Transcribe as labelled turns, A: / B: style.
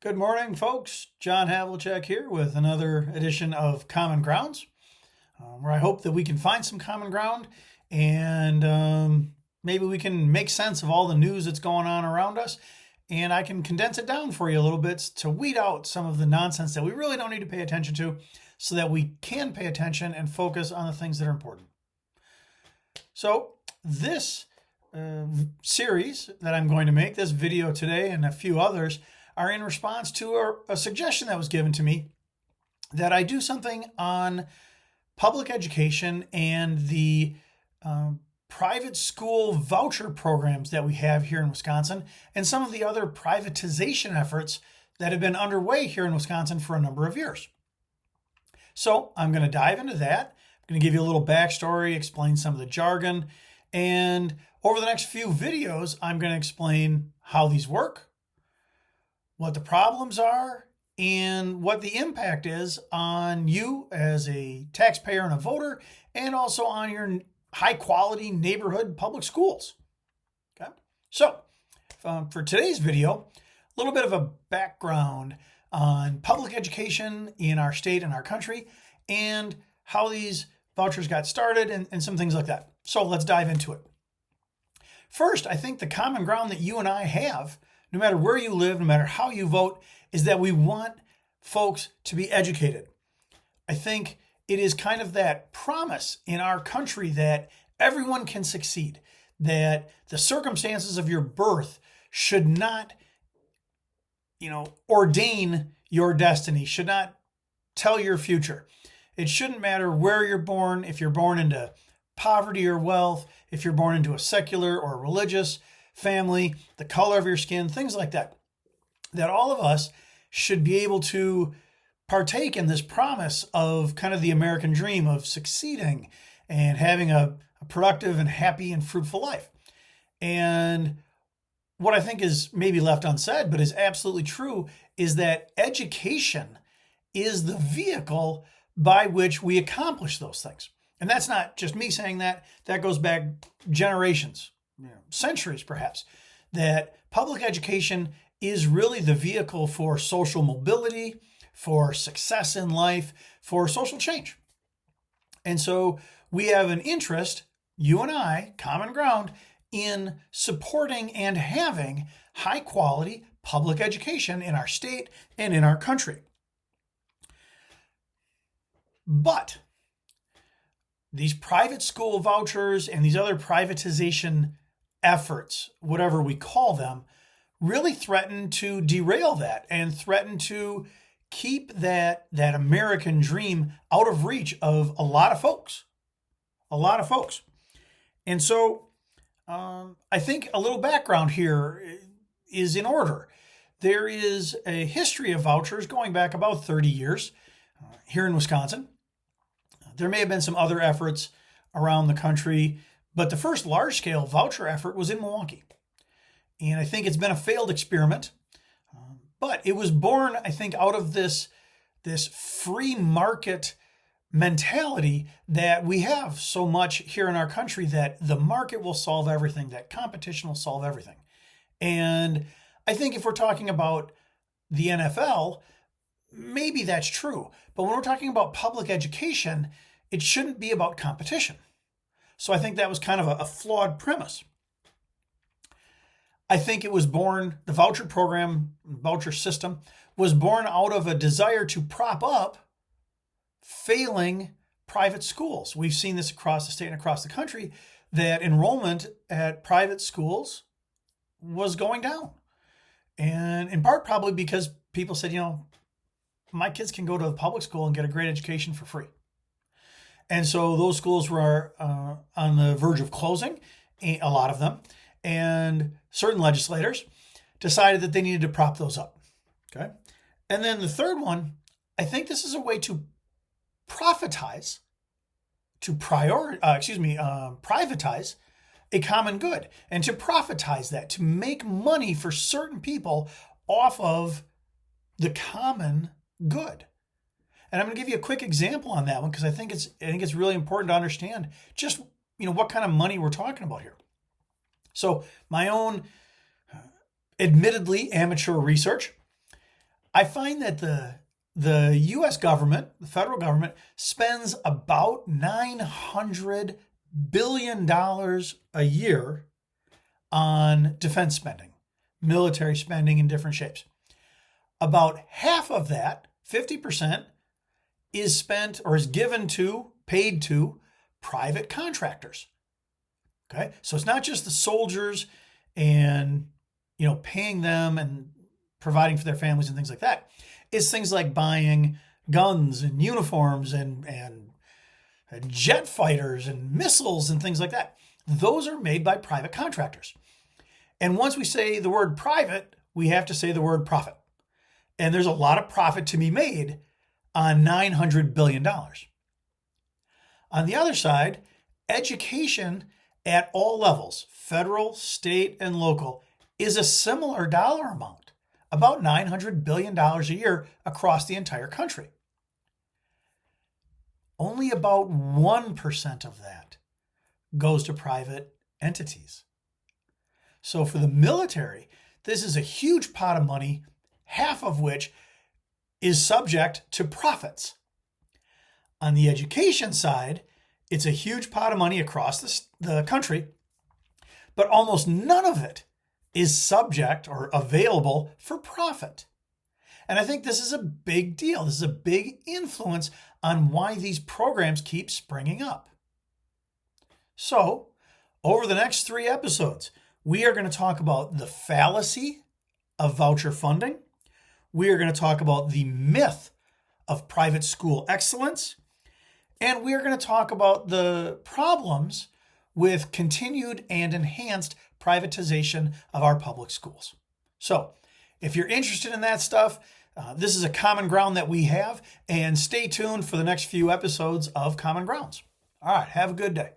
A: Good morning, folks. John Havlicek here with another edition of Common Grounds, where I hope that we can find some common ground and maybe we can make sense of all the news that's going on around us, and I can condense it down for you a little bit to weed out some of the nonsense that we really don't need to pay attention to so that we can pay attention and focus on the things that are important. So this series that I'm going to make, this video today and a few others, are in response to a suggestion that was given to me that I do something on public education and the private school voucher programs that we have here in Wisconsin and some of the other privatization efforts that have been underway here in Wisconsin for a number of years. So I'm going to dive into that. I'm going to give you a little backstory, explain some of the jargon, and over the next few videos, I'm going to explain how these work, what the problems are, and what the impact is on you as a taxpayer and a voter, and also on your high quality neighborhood public schools. Okay, so for today's video, a little bit of a background on public education in our state and our country and how these vouchers got started and some things like that. So let's dive into it. First, I think the common ground that you and I have, no matter where you live, no matter how you vote, is that we want folks to be educated. I think it is kind of that promise in our country that everyone can succeed, that the circumstances of your birth should not, ordain your destiny, should not tell your future. It shouldn't matter where you're born, if you're born into poverty or wealth, if you're born into a secular or religious family, the color of your skin, things like that. That all of us should be able to partake in this promise of kind of the American dream of succeeding and having a productive and happy and fruitful life. And what I think is maybe left unsaid, but is absolutely true, is that education is the vehicle by which we accomplish those things. And that's not just me saying that. That goes back generations, centuries perhaps, that public education is really the vehicle for social mobility, for success in life, for social change. And so we have an interest, you and I, common ground, in supporting and having high quality public education in our state and in our country. But these private school vouchers and these other privatization efforts, whatever we call them, really threaten to derail that and threaten to keep that American dream out of reach of a lot of folks. And so I think a little background here is in order. There is a history of vouchers going back about 30 years here in Wisconsin. There may have been some other efforts around the country, but the first large-scale voucher effort was in Milwaukee. And I think it's been a failed experiment, but it was born, I think, out of this free market mentality that we have so much here in our country, that the market will solve everything, that competition will solve everything. And I think if we're talking about the NFL, maybe that's true. But when we're talking about public education, it shouldn't be about competition. So I think that was kind of a flawed premise. I think it was born, the voucher program, voucher system, was born out of a desire to prop up failing private schools. We've seen this across the state and across the country, that enrollment at private schools was going down. And in part probably because people said, my kids can go to a public school and get a great education for free. And so those schools were on the verge of closing, a lot of them, and certain legislators decided that they needed to prop those up. Okay. And then the third one, I think this is a way to privatize a common good, and to profitize that, to make money for certain people off of the common good. And I'm going to give you a quick example on that one, because I think it's really important to understand just what kind of money we're talking about here. So my own admittedly amateur research, I find that the U.S. government, the federal government, spends about $900 billion a year on defense spending, military spending in different shapes. About half of that, 50%, is spent or is given to, paid to private contractors. Okay, so it's not just the soldiers and paying them and providing for their families and things like that. It's things like buying guns and uniforms and jet fighters and missiles and things like that. Those are made by private contractors. And once we say the word private, we have to say the word profit. And there's a lot of profit to be made on $900 billion. On the other side, education at all levels, federal, state, and local, is a similar dollar amount, about $900 billion a year across the entire country. Only about 1% of that goes to private entities. So for the military, this is a huge pot of money, half of which is subject to profits. On the education side, it's a huge pot of money across the country, but almost none of it is subject or available for profit. And I think this is a big deal. This is a big influence on why these programs keep springing up. So, over the next 3 episodes, we are going to talk about the fallacy of voucher funding. We are going to talk about the myth of private school excellence. And we are going to talk about the problems with continued and enhanced privatization of our public schools. So, if you're interested in that stuff, this is a common ground that we have, and stay tuned for the next few episodes of Common Grounds. All right, have a good day.